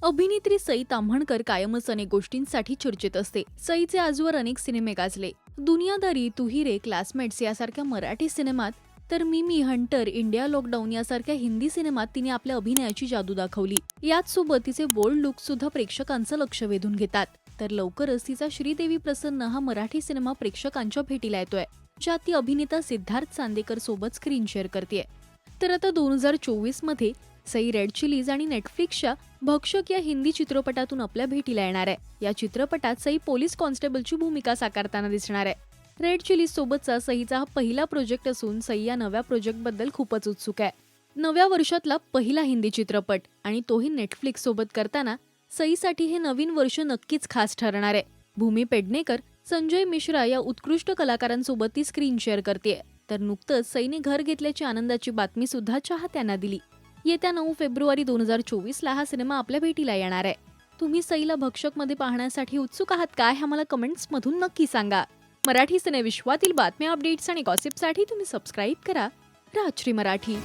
अभिनेत्री सई ताम्हणकर कायमच अनेक गोष्टींसाठी चर्चेत असते. सईचे आजवर अनेक सिनेमे गाजले. दुनियादारी, तू ही रे, क्लासमेट्स यासारख्या मराठी सिनेमात, तर मिमी, हंटर, इंडिया लॉकडाऊन यासारख्या हिंदी सिनेमात तिने आपल्या अभिनयाची जादू दाखवली. याच सोबत तिचे बोल्ड लुक सुद्धा प्रेक्षकांचं लक्ष वेधून घेतात. तर लवकरच तिचा श्रीदेवी प्रसन्न हा मराठी सिनेमा प्रेक्षकांच्या भेटीला येतोय, ज्यात ती अभिनेता सिद्धार्थ चांदेकर सोबत स्क्रीन शेअर करतेय. तर आता 2024 मध्ये सई रेड चिलीज आणि नेटफ्लिक्सच्या भक्षक या हिंदी चित्रपटातून आपल्या भेटीला येणार आहे. या चित्रपटात सई पोलीस कॉन्स्टेबलची भूमिका साकारताना दिसणार आहे. रेड चिलीज सोबतचा सईचा हा पहिला प्रोजेक्ट असून सई या नव्या प्रोजेक्टबद्दल खूपच उत्सुक आहे. नव्या वर्षातला पहिला हिंदी चित्रपट आणि तोही नेटफ्लिक्स सोबत करताना सईसाठी हे नवीन वर्ष नक्कीच खास ठरणार आहे. भूमी पेडणेकर, संजय मिश्रा या उत्कृष्ट कलाकारांसोबत ती स्क्रीन शेअर करतेय. तर नुकतंच सईने घर घेतल्याची आनंदाची बातमी सुद्धा चाहत्यांना दिली. येत्या 9 फेब्रुवारी 2024 ला हा सिनेमा आपल्या भेटीला येणार आहे. तुम्ही सईला भक्षक मध्ये पाहण्यासाठी उत्सुक आहात काय? हे मला कमेंट्स मधून नक्की सांगा. मराठी सिनेविश्वातील बातम्या, अपडेट्स आणि गॉसिपसाठी तुम्ही सबस्क्राईब करा राजश्री मराठी.